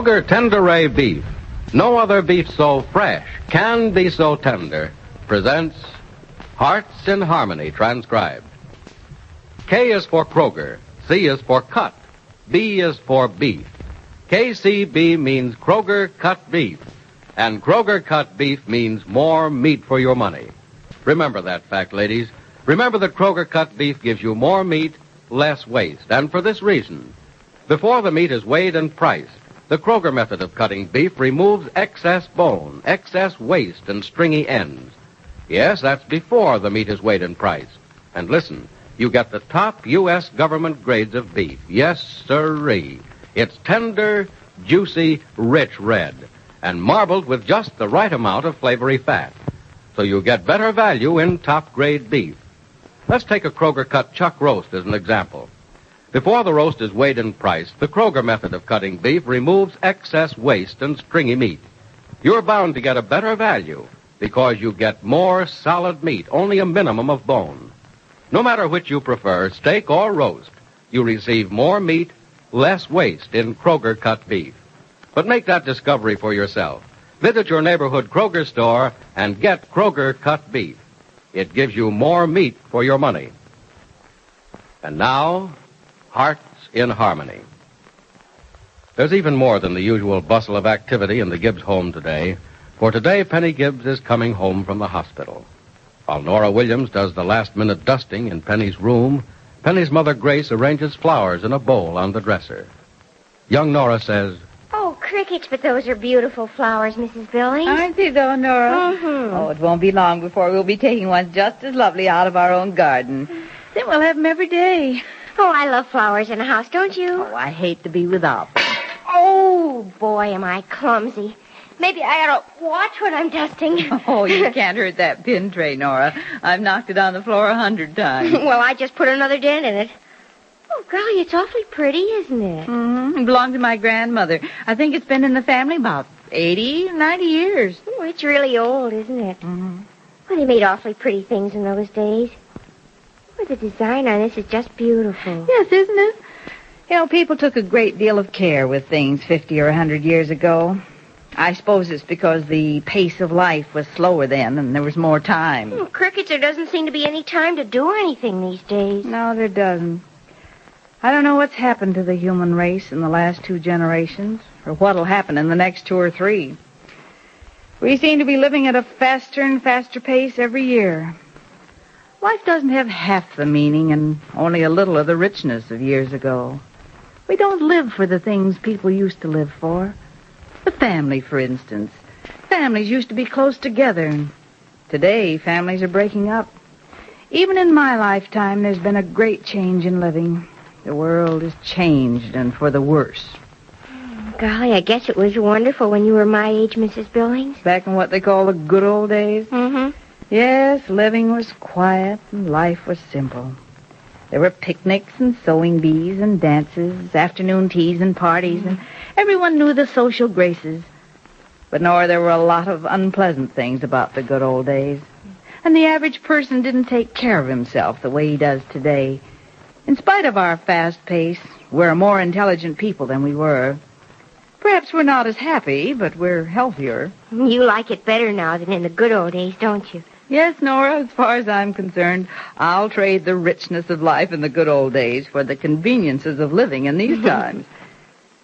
Kroger Tenderay Beef. No other beef so fresh can be so tender. Presents Hearts in Harmony, transcribed. K is for Kroger. C is for cut. B is for beef. KCB means Kroger cut beef. And Kroger cut beef means more meat for your money. Remember that fact, ladies. Remember that Kroger cut beef gives you more meat, less waste. And for this reason, before the meat is weighed and priced, the Kroger method of cutting beef removes excess bone, excess waste, and stringy ends. Yes, that's before the meat is weighed and priced. And listen, you get the top U.S. government grades of beef. Yes, sirree. It's tender, juicy, rich red, and marbled with just the right amount of flavory fat. So you get better value in top-grade beef. Let's take a Kroger cut chuck roast as an example. Before the roast is weighed and priced, the Kroger method of cutting beef removes excess waste and stringy meat. You're bound to get a better value because you get more solid meat, only a minimum of bone. No matter which you prefer, steak or roast, you receive more meat, less waste in Kroger cut beef. But make that discovery for yourself. Visit your neighborhood Kroger store and get Kroger cut beef. It gives you more meat for your money. And now, Hearts in Harmony. There's even more than the usual bustle of activity in the Gibbs home today, for today Penny Gibbs is coming home from the hospital. While Nora Williams does the last-minute dusting in Penny's room, Penny's mother Grace arranges flowers in a bowl on the dresser. Young Nora says, "Oh, crickets, but those are beautiful flowers, Mrs. Billings." Aren't they, though, Nora? Mm-hmm. Oh, it won't be long before we'll be taking ones just as lovely out of our own garden. Then we'll have them every day. Oh, I love flowers in a house, don't you? Oh, I hate to be without them. Oh, boy, am I clumsy. Maybe I ought to watch when I'm dusting. Oh, you can't hurt that pin tray, Nora. I've knocked it on the floor 100 times. Well, I just put another dent in it. Oh, golly, it's awfully pretty, isn't it? Mm-hmm. It belonged to my grandmother. I think it's been in the family about 80, 90 years. Oh, it's really old, isn't it? Mm-hmm. Well, they made awfully pretty things in those days. Oh, the design on this is just beautiful. Yes, isn't it? You know, people took a great deal of care with things 50 or 100 years ago. I suppose it's because the pace of life was slower then and there was more time. Oh, crickets, there doesn't seem to be any time to do anything these days. No, there doesn't. I don't know what's happened to the human race in the last 2 generations, or what'll happen in the next 2 or 3. We seem to be living at a faster and faster pace every year. Life doesn't have half the meaning and only a little of the richness of years ago. We don't live for the things people used to live for. The family, for instance. Families used to be close together, and today families are breaking up. Even in my lifetime, there's been a great change in living. The world has changed, and for the worse. Golly, I guess it was wonderful when you were my age, Mrs. Billings. Back in what they call the good old days? Mm-hmm. Yes, living was quiet and life was simple. There were picnics and sewing bees and dances, afternoon teas and parties, and everyone knew the social graces. But, Nora, there were a lot of unpleasant things about the good old days. And the average person didn't take care of himself the way he does today. In spite of our fast pace, we're more intelligent people than we were. Perhaps we're not as happy, but we're healthier. You like it better now than in the good old days, don't you? Yes, Nora, as far as I'm concerned, I'll trade the richness of life in the good old days for the conveniences of living in these times.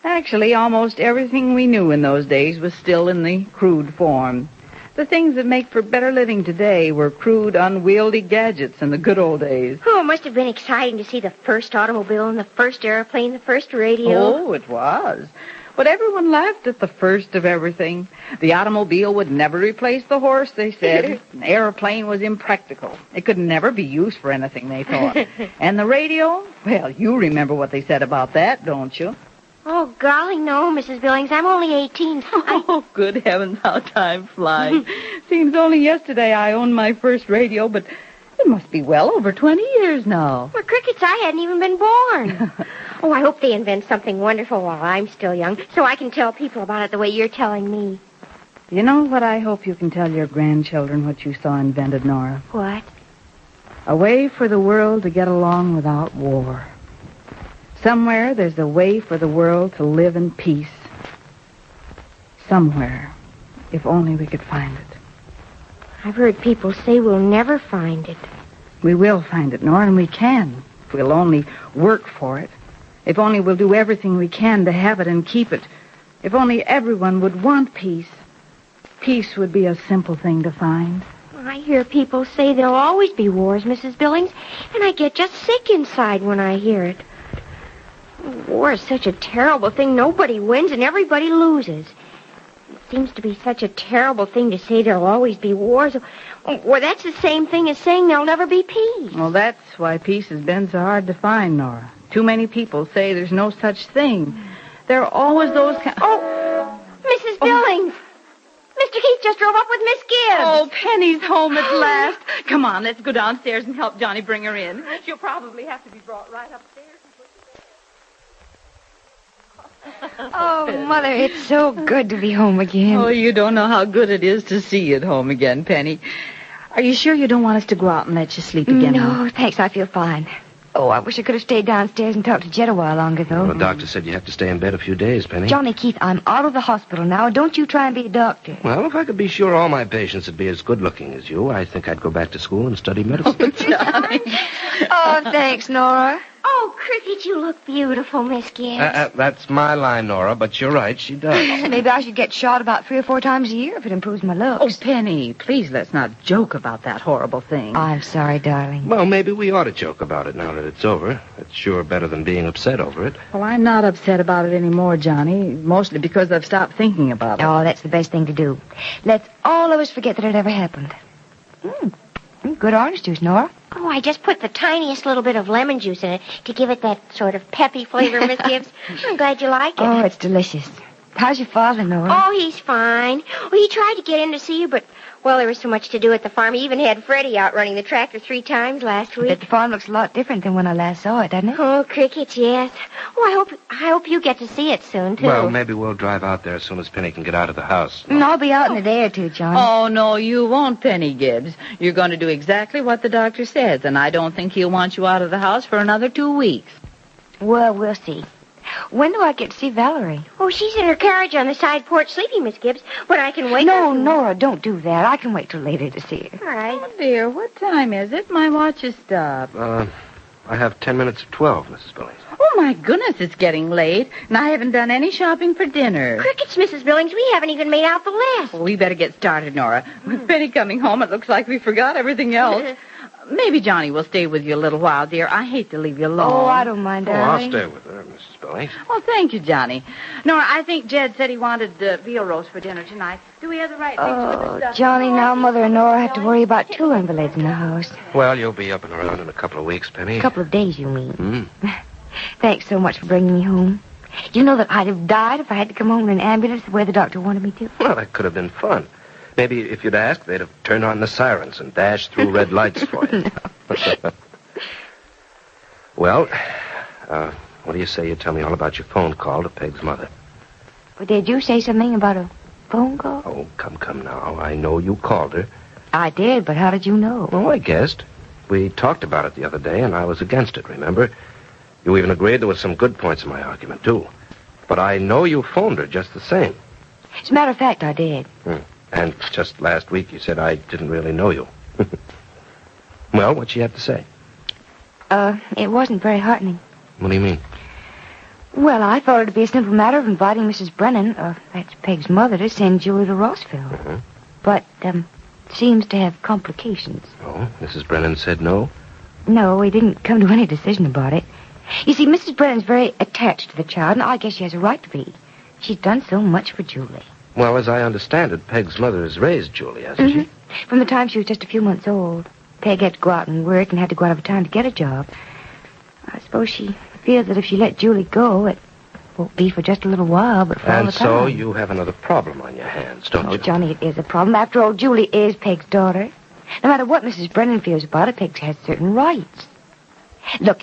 Actually, almost everything we knew in those days was still in the crude form. The things that make for better living today were crude, unwieldy gadgets in the good old days. Oh, it must have been exciting to see the first automobile and the first airplane, the first radio. Oh, it was. But everyone laughed at the first of everything. The automobile would never replace the horse, they said. An airplane was impractical. It could never be used for anything, they thought. And the radio? Well, you remember what they said about that, don't you? Oh, golly, no, Mrs. Billings. I'm only 18. Oh, good heavens, how time flies. Seems only yesterday I owned my first radio, but it must be well over 20 years now. Well, crickets, I hadn't even been born. Oh, I hope they invent something wonderful while I'm still young, so I can tell people about it the way you're telling me. You know what I hope you can tell your grandchildren what you saw invented, Nora? What? A way for the world to get along without war. Somewhere there's a way for the world to live in peace. somewhere, if only we could find it. I've heard people say we'll never find it. We will find it, Nora, and we can. If we'll only work for it. If only we'll do everything we can to have it and keep it. If only everyone would want peace. Peace would be a simple thing to find. I hear people say there'll always be wars, Mrs. Billings, and I get just sick inside when I hear it. War is such a terrible thing. Nobody wins and everybody loses. It seems to be such a terrible thing to say there'll always be wars. Well, that's the same thing as saying there'll never be peace. Well, that's why peace has been so hard to find, Nora. Too many people say there's no such thing. There are always those Oh, Mrs. Billings! Mr. Keith just drove up with Miss Gibbs. Oh, Penny's home at last. Come on, let's go downstairs and help Johnny bring her in. She'll probably have to be brought right upstairs. Oh, Mother, it's so good to be home again. Oh, you don't know how good it is to see you at home again, Penny. Are you sure you don't want us to go out and let you sleep again? No, thanks. I feel fine. Oh, I wish I could have stayed downstairs and talked to Jed a while longer, though. Well, the doctor said you have to stay in bed a few days, Penny. Johnny Keith, I'm out of the hospital now. Don't you try and be a doctor. Well, if I could be sure all my patients would be as good-looking as you, I think I'd go back to school and study medicine. Johnny. Oh, thanks, Nora. Oh, Cricket, you look beautiful, Miss Gibbs. That's my line, Nora, but you're right, she does. Maybe I should get shot about 3 or 4 times a year if it improves my looks. Oh, Penny, please let's not joke about that horrible thing. I'm sorry, darling. Well, maybe we ought to joke about it now that it's over. It's sure better than being upset over it. Well, I'm not upset about it anymore, Johnny, mostly because I've stopped thinking about it. Oh, that's the best thing to do. Let's all of us forget that it ever happened. Good orange juice, Nora. Oh, I just put the tiniest little bit of lemon juice in it to give it that sort of peppy flavor, Miss Gibbs. I'm glad you like it. Oh, it's delicious. How's your father, Nora? Oh, he's fine. Well, he tried to get in to see you, but, well, there was so much to do at the farm. He even had Freddie out running the tractor 3 times last week. But the farm looks a lot different than when I last saw it, doesn't it? Oh, Crickets, yes. Oh, I hope you get to see it soon, too. Well, maybe we'll drive out there as soon as Penny can get out of the house. I'll be out in a day or two, John. Oh, no, you won't, Penny Gibbs. You're going to do exactly what the doctor says, and I don't think he'll want you out of the house for another 2 weeks. Well, we'll see. When do I get to see Valerie? Oh, she's in her carriage on the side porch sleeping, Miss Gibbs. But I can wait. No, Nora, don't do that. I can wait till later to see her. All right. Oh, dear, what time is it? My watch is stopped. I have 10 minutes of 12, Mrs. Billings. Oh, my goodness, it's getting late, and I haven't done any shopping for dinner. Crickets, Mrs. Billings, we haven't even made out the list. Well, we better get started, Nora. With Penny coming home, it looks like we forgot everything else. Maybe Johnny will stay with you a little while, dear. I hate to leave you alone. Oh, I don't mind, darling. I'll stay with her, Mrs. Billings. Well, thank you, Johnny. Nora, I think Jed said he wanted veal roast for dinner tonight. Do we have the right things with the stuff? Johnny, now Mother and Nora have to worry about 2 invalids in the house. Well, you'll be up and around in a couple of weeks, Penny. A couple of days, you mean? Thanks so much for bringing me home. You know that I'd have died if I had to come home in an ambulance the way the doctor wanted me to. Well, that could have been fun. Maybe if you'd asked, they'd have turned on the sirens and dashed through red lights for you. Well, what do you say you tell me all about your phone call to Peg's mother? Well, did you say something about a phone call? Oh, come now. I know you called her. I did, but how did you know? Oh, I guessed. We talked about it the other day, and I was against it, remember? You even agreed there were some good points in my argument, too. But I know you phoned her just the same. As a matter of fact, I did. And just last week you said I didn't really know you. Well, what'd she have to say? It wasn't very heartening. What do you mean? Well, I thought it'd be a simple matter of inviting Mrs. Brennan, that's Peg's mother, to send Julie to Rossville. But, seems to have complications. Oh, Mrs. Brennan said no? No, we didn't come to any decision about it. You see, Mrs. Brennan's very attached to the child, and I guess she has a right to be. She's done so much for Julie. Well, as I understand it, Peg's mother has raised Julie, hasn't she? From the time she was just a few months old. Peg had to go out and work and had to go out of town to get a job. I suppose she feels that if she let Julie go, it won't be for just a little while, but for all the And time. so you have another problem on your hands, don't you? Oh, Johnny, it is a problem. After all, Julie is Peg's daughter. No matter what Mrs. Brennan feels about it, Peg has certain rights. Look,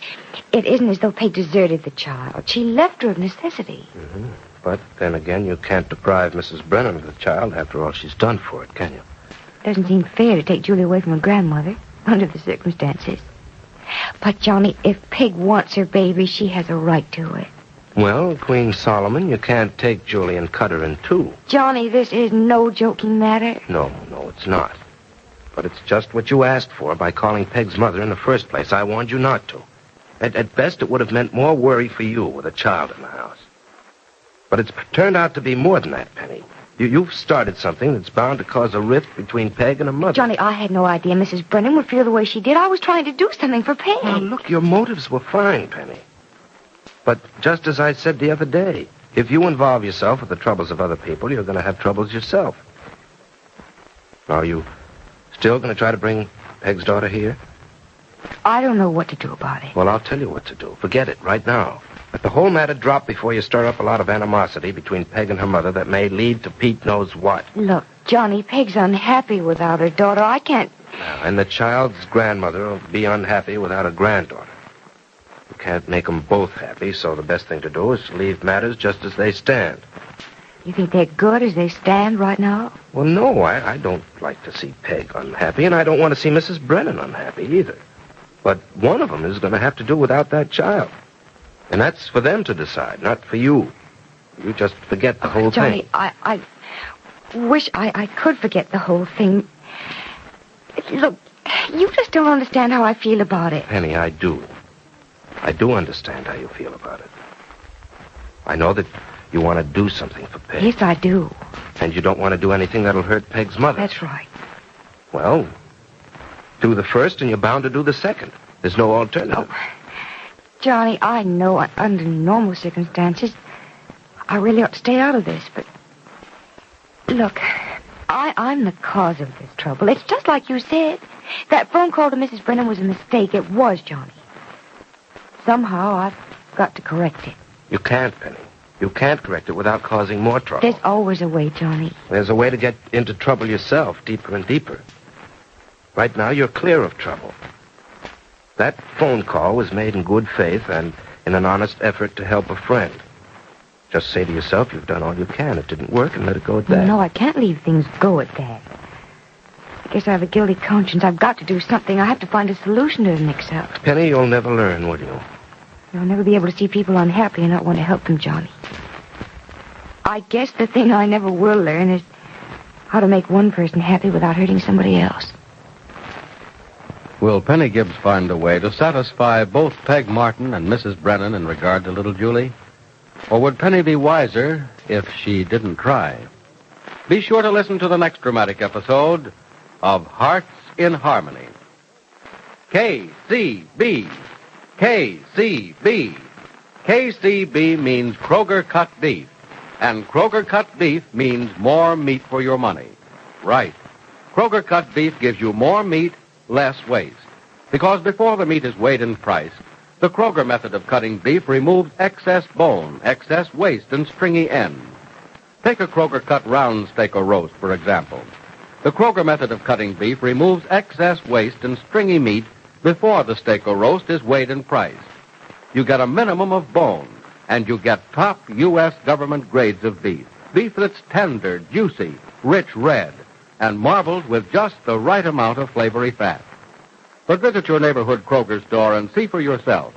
it isn't as though Peg deserted the child. She left her of necessity. But then again, you can't deprive Mrs. Brennan of the child after all she's done for it, can you? Doesn't seem fair to take Julie away from her grandmother under the circumstances. But, Johnny, if Peg wants her baby, she has a right to it. Well, Queen Solomon, you can't take Julie and cut her in two. Johnny, this is no joking matter. No, it's not. But it's just what you asked for by calling Peg's mother in the first place. I warned you not to. At best, it would have meant more worry for you with a child in the house. But it's turned out to be more than that, Penny. You've started something that's bound to cause a rift between Peg and her mother. Johnny, I had no idea Mrs. Brennan would feel the way she did. I was trying to do something for Peg. Well, look, your motives were fine, Penny. But just as I said the other day, if you involve yourself with the troubles of other people, you're going to have troubles yourself. Are you still going to try to bring Peg's daughter here? I don't know what to do about it. Well, I'll tell you what to do. Forget it right now. Let the whole matter drop before you stir up a lot of animosity between Peg and her mother that may lead to Pete knows what. Look, Johnny, Peg's unhappy without her daughter. I can't... And the child's grandmother will be unhappy without a granddaughter. You can't make them both happy, so the best thing to do is to leave matters just as they stand. You think they're good as they stand right now? Well, no, I don't like to see Peg unhappy, and I don't want to see Mrs. Brennan unhappy either. But one of them is going to have to do without that child. And that's for them to decide, not for you. You just forget the whole Johnny, thing. I wish I could forget the whole thing. Look, you just don't understand how I feel about it. Penny, I do. I do understand how you feel about it. I know that you want to do something for Peg. Yes, I do. And you don't want to do anything that'll hurt Peg's mother. That's right. Well, do the first and you're bound to do the second. There's no alternative. Oh, Johnny, I know under normal circumstances I really ought to stay out of this, but look, I'm the cause of this trouble. It's just like you said. That phone call to Mrs. Brennan was a mistake. It was, Johnny. Somehow I've got to correct it. You can't, Penny. You can't correct it without causing more trouble. There's always a way, Johnny. There's a way to get into trouble yourself, deeper and deeper. Right now, you're clear of trouble. That phone call was made in good faith and in an honest effort to help a friend. Just say to yourself, you've done all you can. It didn't work, and let it go at that. No, I can't leave things go at that. I guess I have a guilty conscience. I've got to do something. I have to find a solution to the mix-up. Penny, you'll never learn, will you? I'll never be able to see people unhappy and not want to help them, Johnny. I guess the thing I never will learn is how to make one person happy without hurting somebody else. Will Penny Gibbs find a way to satisfy both Peg Martin and Mrs. Brennan in regard to little Julie? Or would Penny be wiser if she didn't try? Be sure to listen to the next dramatic episode of Hearts in Harmony. KCB. KCB. KCB means Kroger cut beef. And Kroger cut beef means more meat for your money. Right. Kroger cut beef gives you more meat, less waste. Because before the meat is weighed and priced, the Kroger method of cutting beef removes excess bone, excess waste, and stringy ends. Take a Kroger cut round steak or roast, for example. The Kroger method of cutting beef removes excess waste and stringy meat before the steak or roast is weighed and priced. You get a minimum of bone, and you get top U.S. government grades of beef. Beef that's tender, juicy, rich red, and marbled with just the right amount of flavory fat. But visit your neighborhood Kroger store and see for yourself.